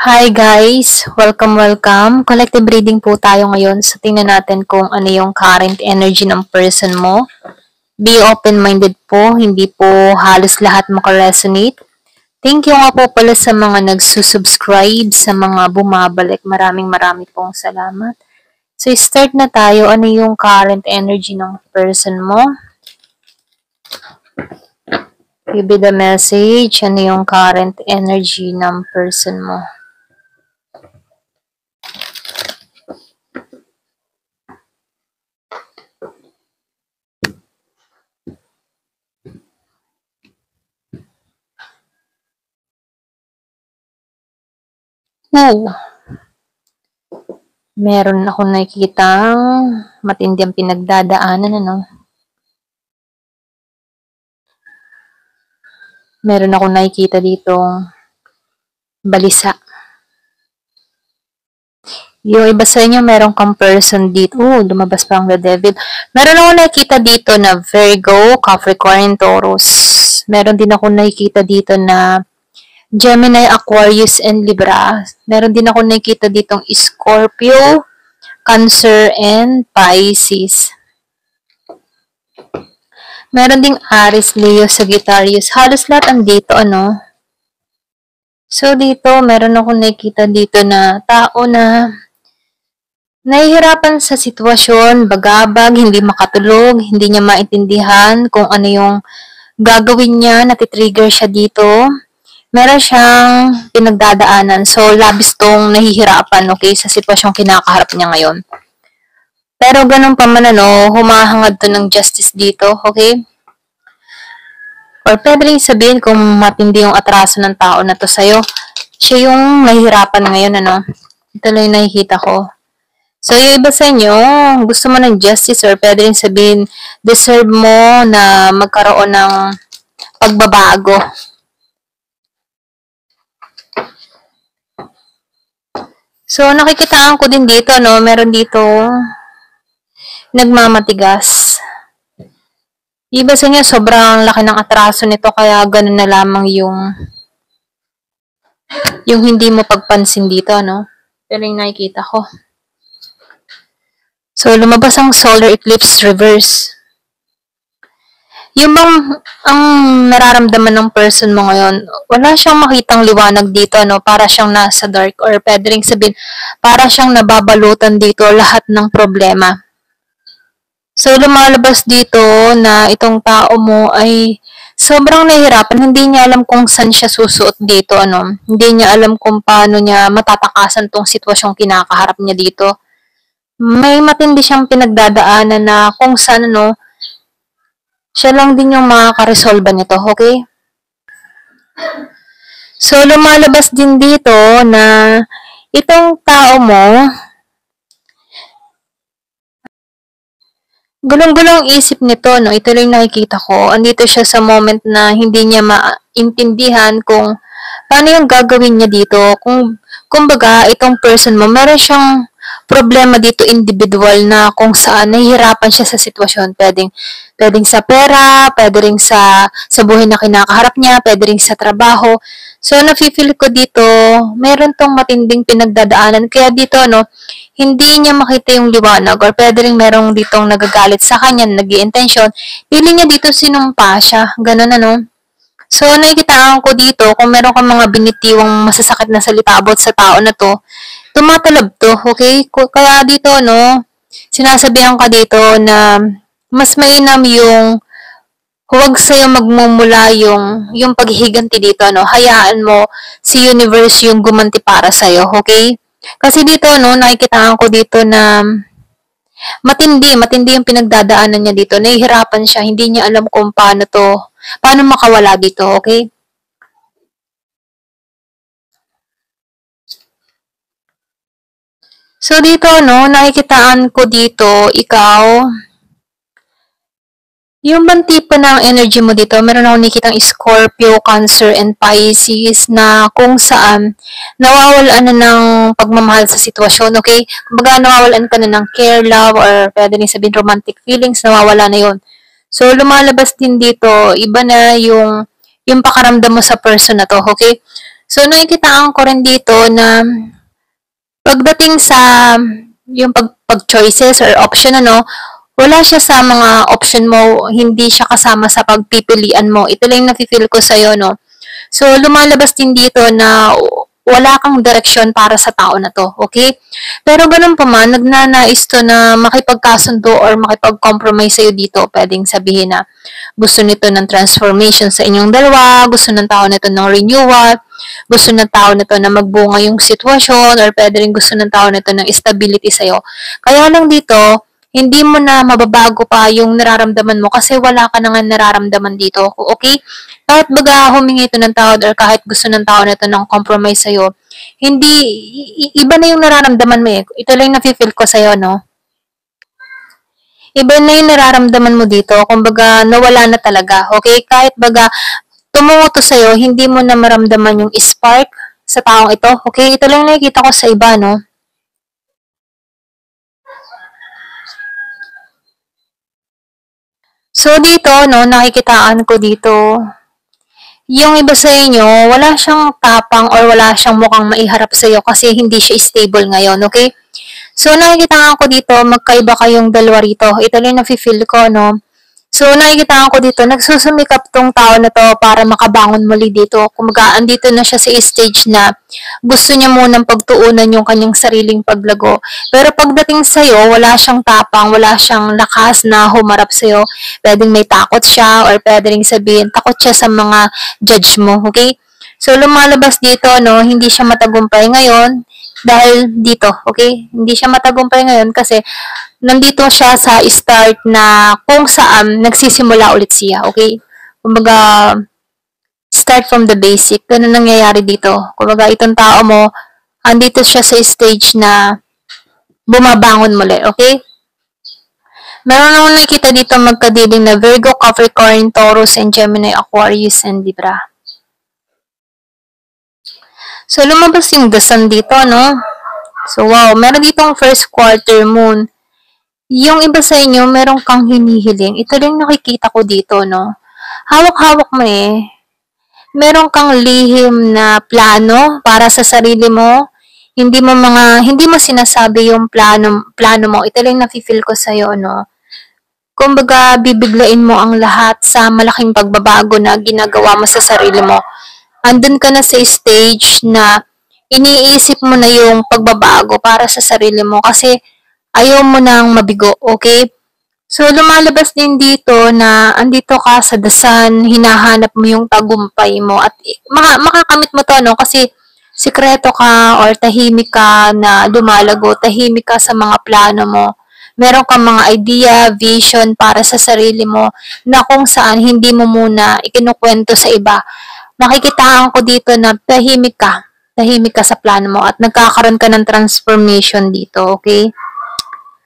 Hi guys! Welcome. Collective reading po tayo ngayon. So tingnan natin kung ano yung current energy ng person mo. Be open-minded po, hindi po halos lahat makaresonate. Thank you nga po pala sa mga nagsusubscribe, sa mga bumabalik. Maraming pong salamat. So start na tayo. Ano yung current energy ng person mo? Give me the message. Ano yung current energy ng person mo? Meron akong nakikitang matindi ang pinagdadaanan, ano? Meron akong nakikita ditong balisa. Yung iba sa inyo, meron kang person dito. Lumabas pa ang the devil. Meron akong nakikita dito na Virgo, Capricorn, Taurus. Meron din akong nakikita dito na Gemini, Aquarius, and Libra. Meron din akong nakikita ditong Scorpio, Cancer, and Pisces. Meron ding Aries, Leo, Sagittarius. Halos lahat andito, ano? So, dito, meron akong nakikita dito na tao na nahihirapan sa sitwasyon, bagabag, hindi makatulog, hindi niya maintindihan kung ano yung gagawin niya, natitrigger siya dito. Meron siyang pinagdadaanan. So, labis tong nahihirapan, okay, sa sitwasyong kinakaharap niya ngayon. Pero ganun pa man, ano, humahangad to ng justice dito, okay? Or pwede rin sabihin kung matindi yung atraso ng tao na to sa'yo. Siya yung nahihirapan ngayon, ano? Ito lang yung nakikita ko. So, yung iba sa inyo, gusto mo ng justice or pwede rin sabihin, deserve mo na magkaroon ng pagbabago. So, nakikitaan ko din dito, no? Meron dito nagmamatigas. Iba sa inyo, sobrang laki ng atraso nito, kaya ganun na lamang yung hindi mo pagpansin dito, no? Pero yung nakikita ko. So, lumabas ang solar eclipse reverse. Yung bang ang nararamdaman ng person mo ngayon, wala siyang makitang liwanag dito, no? Para siyang nasa dark, or pwede rin sabihin, para siyang nababalutan dito lahat ng problema. So, lumalabas dito na itong tao mo ay sobrang nahihirapan. Hindi niya alam kung saan siya susuot dito, ano? Hindi niya alam kung paano niya matatakasan tong sitwasyong kinakaharap niya dito. May matindi siyang pinagdadaanan na kung saan, ano, siya lang din yung makakaresolba nito, okay? So, lumalabas din dito na itong tao mo, gulong-gulong isip nito, no? Ito lang nakikita ko. Andito siya sa moment na hindi niya maintindihan kung paano yung gagawin niya dito. Kumbaga, itong person mo, meron siyang problema dito individual na kung saan nahihirapan siya sa sitwasyon. Pwedeng sa pera, pwede rin sa buhay na kinakaharap niya, pwede rin sa trabaho. So, nafe-feel ko dito, meron tong matinding pinagdadaanan. Kaya dito, no, hindi niya makita yung liwanag or pwede rin merong ditong nagagalit sa kanya, nag-i-intention. Pili niya dito sinumpa siya. Ganun, ano. So, nakikitaan ko dito, kung meron kang mga binitiwang masasakit na salita about sa tao na to, tumatalab to, okay? Kaya dito, no, sinasabihan ka dito na mas mainam yung huwag sa'yo magmumula yung paghihiganti dito, no? Hayaan mo si universe yung gumanti para sa'yo, okay? Kasi dito, no, nakikitaan ko dito na matindi yung pinagdadaanan niya dito. Nahihirapan siya, hindi niya alam kung paano makawala dito, okay? So, dito, no, nakikitaan ko dito, ikaw, yung bang tipo ng energy mo dito, meron ako nakikitang Scorpio, Cancer, and Pisces na kung saan nawawalan na ng pagmamahal sa sitwasyon, okay? Kumbaga, nawawalan ka na ng care, love, or pwede rin sabihin romantic feelings, nawawala na yon. So, lumalabas din dito, iba na yung pakaramdam mo sa person na to, okay? So, nakikitaan ko rin dito na pagdating sa yung pag-choices or option, wala siya sa mga option mo, hindi siya kasama sa pagpipilian mo. Ito lang yung nafe-feel ko sa'yo, no? So, lumalabas din dito na wala kang direksyon para sa tao na to, okay? Pero ganun pa man, nagnanais to na makipagkasundo or makipag-compromise sa'yo dito. Pwedeng sabihin na gusto nito ng transformation sa inyong dalawa, gusto ng tao nito ng renewal, gusto ng tao nito na magbunga yung sitwasyon, or pwede rin gusto ng tao nito ng stability sa'yo. Kaya lang dito, hindi mo na mababago pa yung nararamdaman mo kasi wala ka na nga nararamdaman dito. Okay? Kahit baga humingi ito ng tawad or kahit gusto ng tao na ito ng compromise sa'yo, hindi, iba na yung nararamdaman mo eh. Ito lang yung nafe-feel ko sa'yo, no? Iba na yung nararamdaman mo dito. Kumbaga, nawala na talaga. Okay? Kahit baga, tumungo to sa'yo, hindi mo na maramdaman yung spark sa taong ito. Okay? Ito lang yung nakikita ko sa iba, no? So, dito, no, nakikitaan ko dito, yung iba sa inyo, wala siyang tapang or wala siyang mukhang maiharap sa'yo kasi hindi siya stable ngayon, okay? So, nakikitaan ko dito, magkaiba kayong dalawa rito. Ito lang nafe-feel ko, no? So, nakikita ko dito, nagsusumikap tong tao na to para makabangon muli dito. Kumaga, andito na siya sa stage na gusto niya munang pagtuunan yung kanyang sariling paglago. Pero pagdating sa'yo, wala siyang tapang, wala siyang lakas na humarap sa'yo. Pwedeng may takot siya or pwedeng sabihin, takot siya sa mga judge mo, okay? So, lumalabas dito, no, hindi siya matagumpay ngayon dahil dito, okay? Hindi siya matagumpay ngayon kasi nandito siya sa start na kung saan nagsisimula ulit siya, okay? Kumbaga, start from the basic. Ganun nangyayari dito. Kumbaga, itong tao mo, andito siya sa stage na bumabangon muli, okay? Meron akong nakikita dito magkadiling na Virgo, Capricorn, Taurus, and Gemini, Aquarius, and Libra. So, lumabas yung the sun dito, no? So, wow. Meron ditong first quarter moon. Yung iba sa inyo, meron kang hinihiling. Ito rin nakikita ko dito, no? Hawak-hawak mo eh. Meron kang lihim na plano para sa sarili mo. Hindi mo sinasabi yung plano mo. Ito lang nafe-feel ko sa'yo, no? Kumbaga, bibiglain mo ang lahat sa malaking pagbabago na ginagawa mo sa sarili mo. Andun ka na sa stage na iniisip mo na yung pagbabago para sa sarili mo kasi ayaw mo nang mabigo, okay? So, lumalabas din dito na andito ka sa dasan, hinahanap mo yung tagumpay mo at makakamit mo to, no? Kasi sikreto ka or tahimik ka na lumalago, tahimik ka sa mga plano mo. Meron kang mga idea, vision para sa sarili mo na kung saan hindi mo muna ikinukwento sa iba. Nakikitaan ko dito na tahimik ka sa plano mo at nagkakaroon ka ng transformation dito, okay?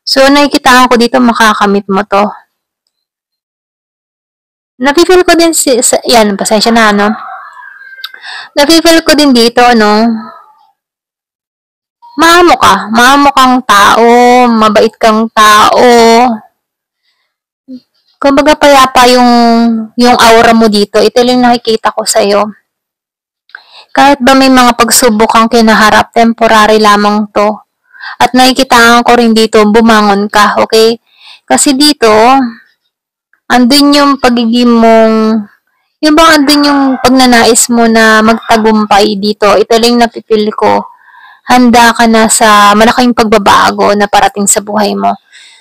So, nakikitaan ko dito, makakamit mo to. Nafe-feel ko din yan, pasensya na, no? Nafe-feel ko din dito, no? Maamo kang tao, mabait kang tao. Kumbaga payapa yung aura mo dito. Ito lang nakikita ko sa'yo. Kahit ba may mga pagsubok kang kinaharap, temporary lamang to. At nakikitaan ko rin dito, bumangon ka, okay? Kasi dito, andun yung pagiging mong, yung bang andun yung pagnanais mo na magtagumpay dito. Ito lang napipili ko. Handa ka na sa malaking pagbabago na parating sa buhay mo.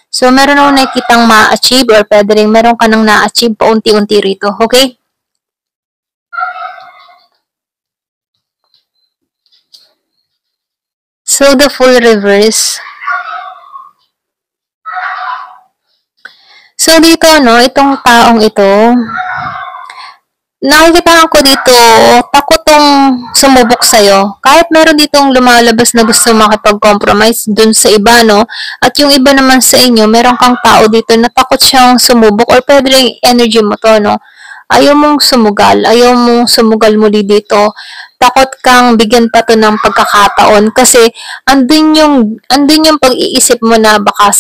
So, meron akong nakikitang ma-achieve or pwede rin meron ka nang na-achieve paunti-unti rito, okay? So, the full reverse. So, dito, no, itong taong ito, nakikita ko dito, takot tong sumubok sa'yo. Kahit meron ditong lumalabas na gusto makipag-compromise dun sa iba, no? At yung iba naman sa inyo, meron kang tao dito na takot siyang sumubok or pwede rin energy mo to, no? Ayaw mong sumugal muli dito. Takot kang bigyan pa to ng pagkakataon kasi andun yung pag-iisip mo na baka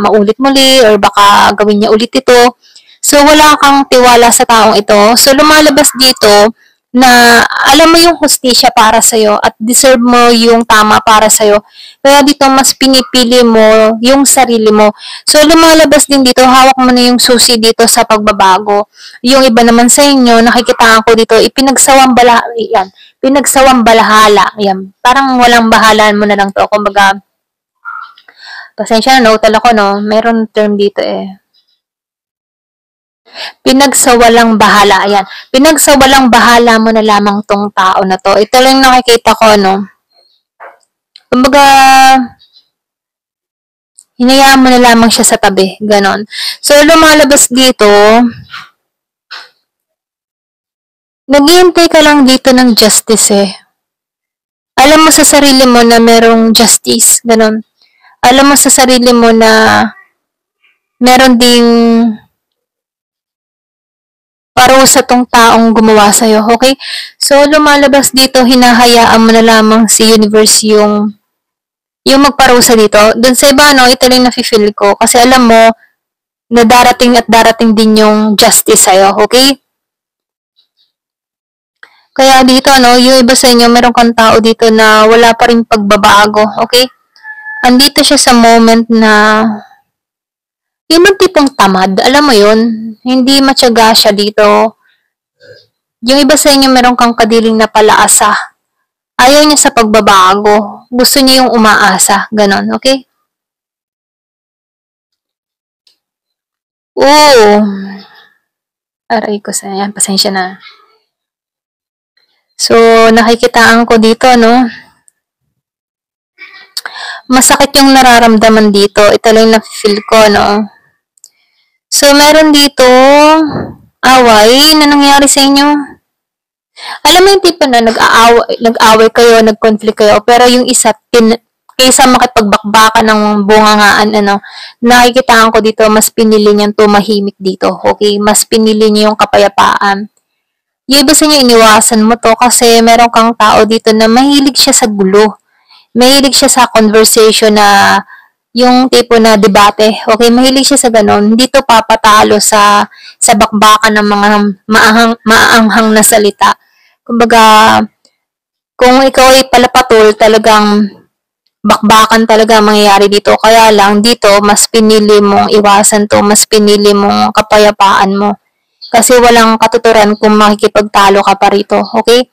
maulit muli or baka gawin niya ulit ito. So, wala kang tiwala sa taong ito. So, lumalabas dito na alam mo yung hustisya para sa'yo at deserve mo yung tama para sa'yo. Kaya dito, mas pinipili mo yung sarili mo. So, lumalabas din dito, hawak mo na yung susi dito sa pagbabago. Yung iba naman sa inyo, nakikitaan ko dito, pinagsawang balahala. Yan. Parang walang bahalaan mo na lang to. Kumbaga, pasensya na, nautal ako, no? Meron term dito eh. Pinagsawalang bahala. Ayan. Pinagsawalang bahala mo na lamang tong tao na to. Ito lang nakikita ko, no? Kumbaga, hinayaan mo na lamang siya sa tabi. Ganon. So, lumalabas dito, naghihintay ka lang dito ng justice eh. Alam mo sa sarili mo na merong justice. Ganon. Alam mo sa sarili mo na meron ding parusa tong taong gumawa sa'yo, okay? So, lumalabas dito, hinahayaan mo na lamang si universe yung magparusa dito. Doon sa iba, no, ito lang nafe-feel ko. Kasi alam mo, na darating at darating din yung justice sa'yo, okay? Kaya dito, no, yung iba sa inyo, meron kang tao dito na wala pa rin pagbabago, okay? Andito siya sa moment na yung tipong tamad, alam mo yun, hindi matyaga siya dito. Yung iba sa inyo, meron kang kadiling na palaasa. Ayaw niya sa pagbabago. Gusto niya yung umaasa. Ganon, okay? Oo. Aray ko sa yan. Pasensya na. So, nakikitaan ko dito, no? Masakit yung nararamdaman dito. Ito lang na-feel ko, no? So, meron dito away na nangyari sa inyo. Alam mo yung tipo na nag-away kayo, nag-conflict kayo, pero yung isa, kaysa makipagbakbakan ng bungangaan, nakikitaan ko dito, mas pinili niyang tumahimik dito, okay? Mas pinili niya yung kapayapaan. Yung iba sa inyo, iniwasan mo to kasi meron kang tao dito na mahilig siya sa gulo. Mahilig siya sa conversation na yung tipo na debate. Okay, mahilig siya sa ganon. Hindi to papatalo sa bakbakan ng mga maanghang na salita. Kumbaga, kung ikaw ay palapatol, talagang bakbakan talaga mangyayari dito. Kaya lang, dito, mas pinili mong iwasan to, mas pinili mong kapayapaan mo. Kasi walang katuturan kung makikipagtalo ka pa rito. Okay?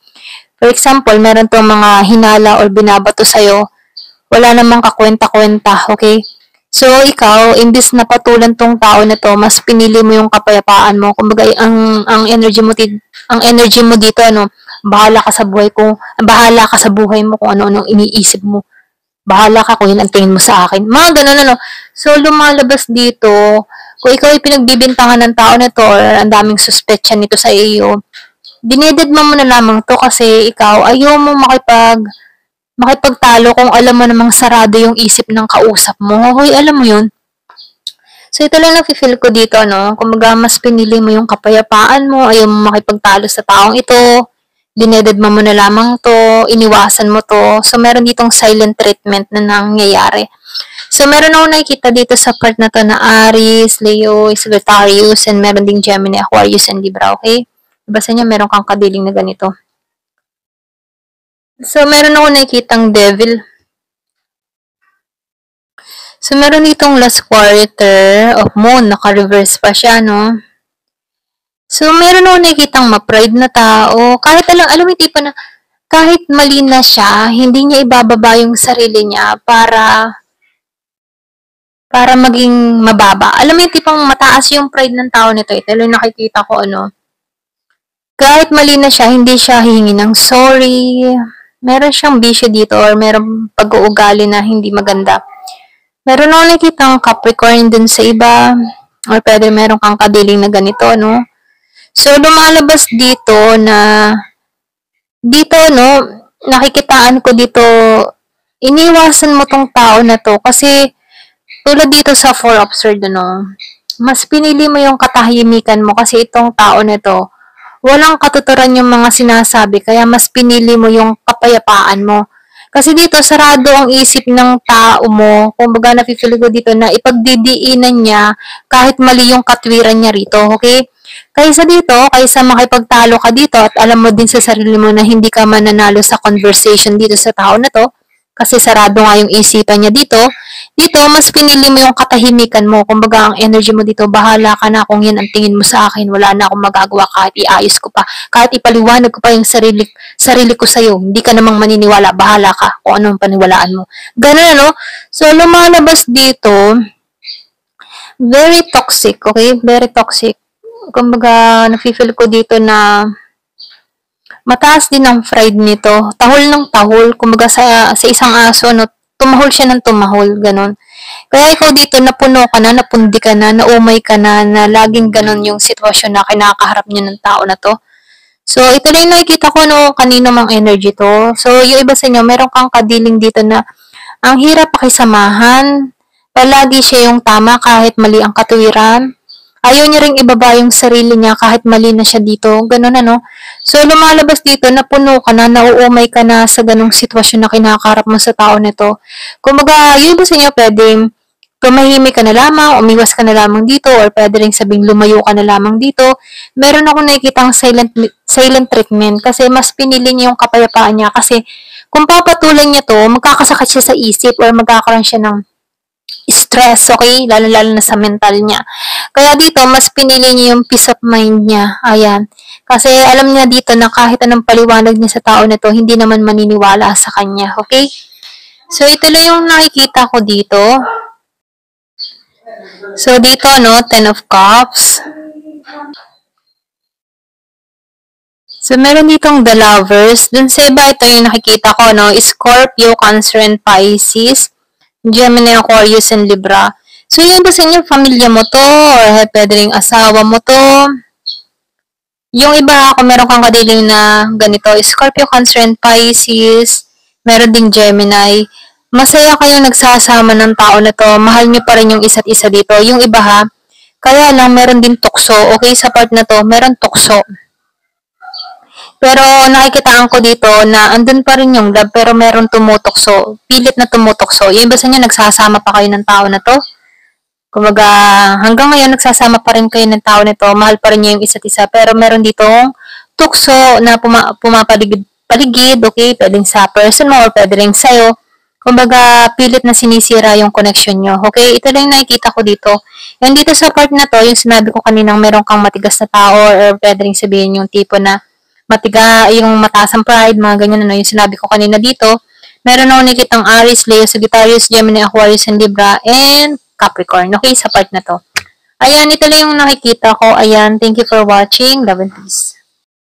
For example, meron tong mga hinala or binabato sa'yo, wala namang kakwenta-kwenta, okay? So, ikaw, imbis na patulan tong tao na to, mas pinili mo yung kapayapaan mo. Kumbaga, ang energy mo dito, bahala ka sa buhay mo kung ano-ano iniisip mo. Bahala ka kung yun ang tingin mo sa akin. Mga ganun, So, lumalabas dito, kung ikaw ay pinagbibintangan ng tao na to, or ang daming suspetsya nito sa iyo, dinededma mo na lamang to kasi ikaw, ayaw mo makipagtalo kung alam mo namang sarado yung isip ng kausap mo. Hoy, alam mo yun? So, ito lang nafe-feel ko dito, Kumbaga, mas pinili mo yung kapayapaan mo, ayaw mo makipagtalo sa taong ito, dinededma mo na lamang to, iniwasan mo to. So, meron ditong silent treatment na nangyayari. So, meron ako nakikita dito sa part na to na Aries, Leo, Sagittarius, and meron ding Gemini, Aquarius, and Libra, okay? Basta niya, meron kang kadiling na ganito. So, meron ako nakikitang devil. So, meron ditong last quarter of moon. Naka-reverse pa siya, no? So, meron ako nakikitang ma-pride na tao. Kahit alam mo, tipo na, kahit mali na siya, hindi niya ibababa yung sarili niya para maging mababa. Alam mo yung tipong mataas yung pride ng tao nito. Ito lang nakikita ko, kahit mali na siya, hindi siya hihingi ng sorry. Meron siyang bisyo dito or meron pag-uugali na hindi maganda. Meron ako nakikitang Capricorn dun sa iba or pwede meron kang kadiling na ganito, no? So, lumalabas dito na nakikitaan ko dito, iniwasan mo tong tao na to kasi tulad dito sa 4 of Swords, mas pinili mo yung katahimikan mo kasi itong tao na to, walang katuturan yung mga sinasabi, kaya mas pinili mo yung kapayapaan mo. Kasi dito, sarado ang isip ng tao mo. Kumbaga, nafe-feel ko dito na ipagdidiinan niya kahit mali yung katwiran niya rito, okay? Kaysa dito, kaysa makipagtalo ka dito at alam mo din sa sarili mo na hindi ka mananalo sa conversation dito sa tao na to, kasi sarado nga yung isipan niya dito mas pinili mo yung katahimikan mo. Kumbaga, ang energy mo dito, bahala ka na kung yan ang tingin mo sa akin, wala na akong magagawa kahit iayos ko pa, kahit ipaliwanag ko pa yung sarili ko sa'yo, hindi ka namang maniniwala, bahala ka kung anong paniwalaan mo. Ganun, ano? So, lumalabas dito, very toxic, okay? Very toxic. Kumbaga, nafe-feel ko dito na mataas din ang pride nito. Tahol ng tahol. Kumbaga sa isang aso, no, tumahol siya ng tumahol. Ganon. Kaya ikaw dito, napuno ka na, napundi ka na, naumay ka na laging ganon yung sitwasyon na kinakaharap niya ng tao na to. So, ito lang yung nakikita ko no, kanino mang energy to. So, yung iba sa inyo, meron kang kadiling dito na ang hirap pakisamahan. Palagi siya yung tama kahit mali ang katuwiran. Ayaw niya ring ibaba yung sarili niya kahit mali na siya dito. Ganun ano. So, lumalabas dito na puno ka na, nauumay ka na sa ganung sitwasyon na kinakaharap mo sa tao nito. Kumbaga, yun ba sa inyo pwedeng tumahimik ka na lamang, umiwas ka na lamang dito, or pwede rin sabing lumayo ka na lamang dito. Meron ako nakikitang silent treatment kasi mas pinili niya yung kapayapaan niya kasi kung papatulan niya to, magkakasakit siya sa isip or magkakaroon siya ng stress, okay? Lalo-lalo na sa mental niya. Kaya dito, mas pinili niya yung peace of mind niya. Ayan. Kasi alam niya dito na kahit anong paliwanag niya sa tao nito, hindi naman maniniwala sa kanya. Okay? So, ito lang yung nakikita ko dito. So, dito, no, 10 of Cups. So, meron ditong the lovers. Dun sa iba, ito yung nakikita ko, no, Scorpio, Cancer, and Pisces. Gemini, Aquarius, and Libra. So, yun ba sa inyo, pamilya mo to, or pwede rin asawa mo to. Yung iba, kung meron kang kadiling na ganito, Scorpio, Cancer, and Pisces, meron ding Gemini, masaya kayong nagsasama ng tao na to, mahal nyo pa rin yung isa't isa dito. Yung iba ha, kaya lang meron din tukso, okay, sa part na to, meron tukso. Pero nakikitaan ko dito na andun pa rin yung love pero meron tumutokso. Pilit na tumutokso. Yung iba sa inyo, nagsasama pa kayo ng tao na to. Kumbaga, hanggang ngayon nagsasama pa rin kayo ng tao nito. Mahal pa rin niya yung isa't isa. Pero meron ditong tukso na pumapaligid, okay? Pwedeng sa person mo or pwede rin sa'yo. Kumbaga, pilit na sinisira yung connection nyo. Okay? Ito lang yung nakikita ko dito. Yan dito sa part na to, yung sinabi ko kaninang meron kang matigas na tao or pwede rin sabihin yung tipo na yung mataas ang pride, mga ganyan ano, yung sinabi ko kanina dito. Meron ako nakikitang Aries, Leo, Sagittarius, Gemini, Aquarius, and Libra, and Capricorn. Okay, sa part na to. Ayan, ito lang yung nakikita ko. Ayan, thank you for watching. Love and peace.